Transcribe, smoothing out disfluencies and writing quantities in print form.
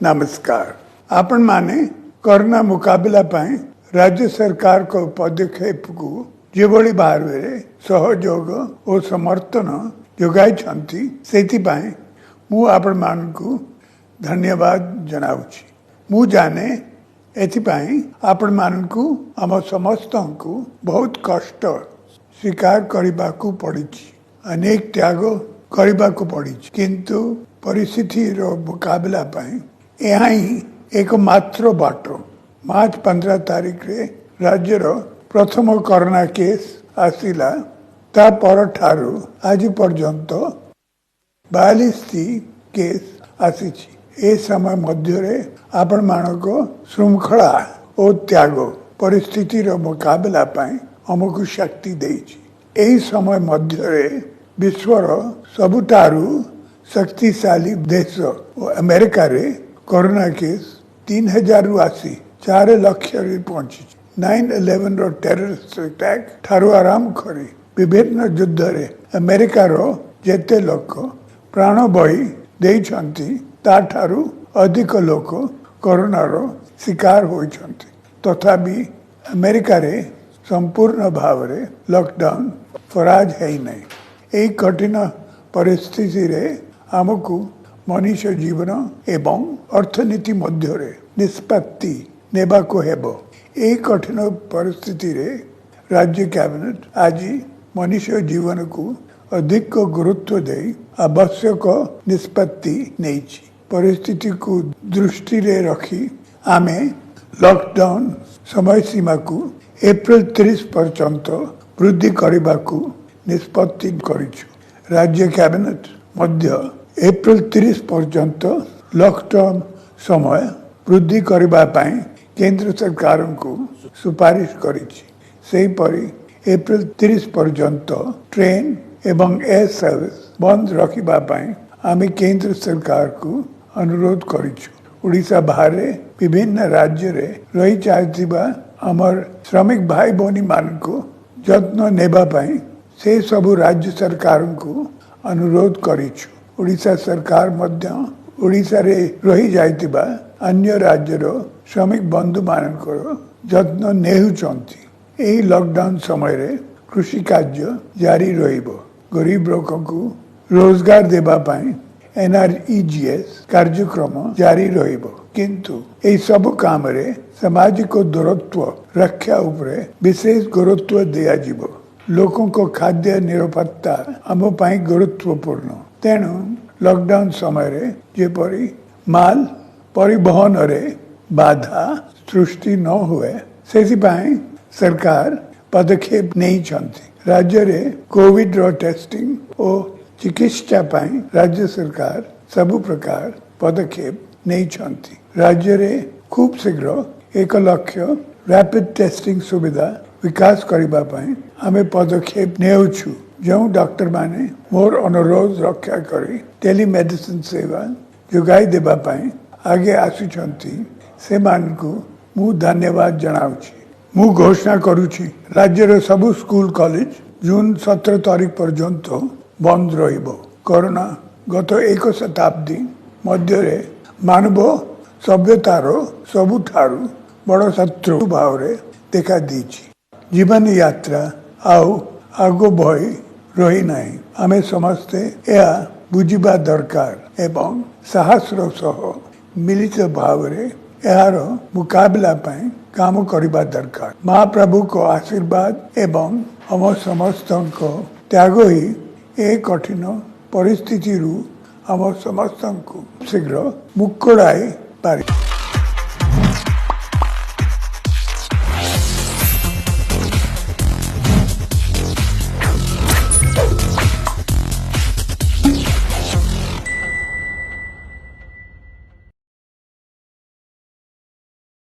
नमस्कार। आपण माने कोरोना मुकाबला पाए राज्य सरकार को पदक्षेप को जेभली भाव सहयोग और समर्थन जोगाई से मु आपण मानकु धन्यवाद जनाउछि। मु जाने एथिपाई आपण मानकु आम समस्त को बहुत कष्ट स्वीकार करबाकू पड़िछि, अनेक त्याग करबाकू पड़िछि, किंतु परिस्थिति रो मुकाबला पाए यह ही एकमात्र बाटो। मार्च 15 तारीख रे राज्य रो प्रथम कोरोना केस आसिला ता पर ठारू आज पर्यंत 42 केस आसीछि। ए समय मध्य रे आपण मानको श्रृंखला और त्याग परिस्थिति रो मुकाबला पाए हमको शक्ति देछि। एही समय मध्य रे विश्वर सबुठारू शक्तिशाली देश अमेरिका रे कोरोना केस 3000 रु आसी 4 लाख रे पहुंची। 9/11 रो टेररिस्ट अटैक ठारू आराम करी विभिन्न युद्ध रे अमेरिका रो जेते लोक प्राण बही देइछंती ता ठारू अधिक लोक कोरोना रो शिकार होइछंती। तथापि अमेरिका रे संपूर्ण भाव रे लॉकडाउन फराज है नहीं। एई कठिन परिस्थिति रे हमकु मनुष्य जीवन एवं अर्थनीति मध्य रे निष्पत्ति नेबा को हेबो। एई कठिन परिस्थिति रे राज्य कैबिनेट आज मनुष्य जीवन को अधिक गुरुत्व दे आवश्यक निष्पत्ति नेछि। परिस्थिति को दृष्टि रे रखी आमे लॉकडाउन समय सीमा को अप्रैल 30 पर्यंत वृद्धि करने को निष्पत्ति करिछु। राज्य कैबिनेट मध्य अप्रैल 30 पर्यंत लॉकडाउन समय वृद्धि करबा पाए केंद्र सरकार को सुपारिश करिछि। सेही परि अप्रैल 30 पर्यंत ट्रेन एवं एयर सर्विस बंद रखिबा पाए आमे केंद्र सरकार को अनुरोध करिछु। ओडिशा बाहर विभिन्न राज्य रे रही जाइतिबा हमर श्रमिक भाई बहनी मान को जत्न नेबा पाए से सबु राज्य सरकार को अनुरोध करिछु। ओडिशा सरकार मध्य ओडिशा रे रही जाइतिबा अन्य राज्य रो श्रमिक बंधु मानकर जत्न नेहुचंती। एही लॉकडाउन समय रे कृषि कार्य जारी रहिबो। गरीब लोक को रोजगार देबा पाए NREGS कार्यक्रम जारी रहिबो, किंतु एही सब काम रे सामाजिक दूरत्व रक्षा उपरे विशेष गुरुत्व दिया जीवो। लोकों को खाद्य निरापत्ता आम पाई गुरुत्वपूर्ण। तेणु लॉकडाउन समय रे जेपरी माल परिवहन रे बाधा सृष्टि न हुए से सरकार पदक्षेप नहीं छंती। राज्य रे कोविड रो टेस्टिंग और चिकित्सा पाई राज्य सरकार सबु प्रकार पदक्षेप नहीं छंती। राज्य रे खूब शीघ्र 1 लाख रैपिड टेस्टिंग सुविधा विकास करबा पाई हमें पदक्षेप नेउछु। जो डॉक्टर माने मोर अनुरोध रक्षा करी टेलीमेडिसिन सेवा जोगाई देबा पाई आगे आसुछंती से मानकु मु धन्यवाद जनाउछि। मु घोषणा करूछि राज्य रे सबु स्कूल कॉलेज जून 17 तारीख पर्यंत बंद रहिबो। कोरोना गत 1 शताब्दी मध्य रे मानव सभ्यतारो सबुठारू बड़ शत्रु भाव रे देखा दीछि। जीवन यात्रा आउ आगो भई रही नहीं। आमे समस्ते या बुझिबा दरकार एवं साहसर सह मिलित भाव रे यार मुकाबला पाए काम करिबा दरकार। महाप्रभु को आशीर्वाद एवं हम समस्त को त्याग ही ए कठिन परिस्थिति रु हम समस्त को शीघ्र मुक्कड़ाई पारे।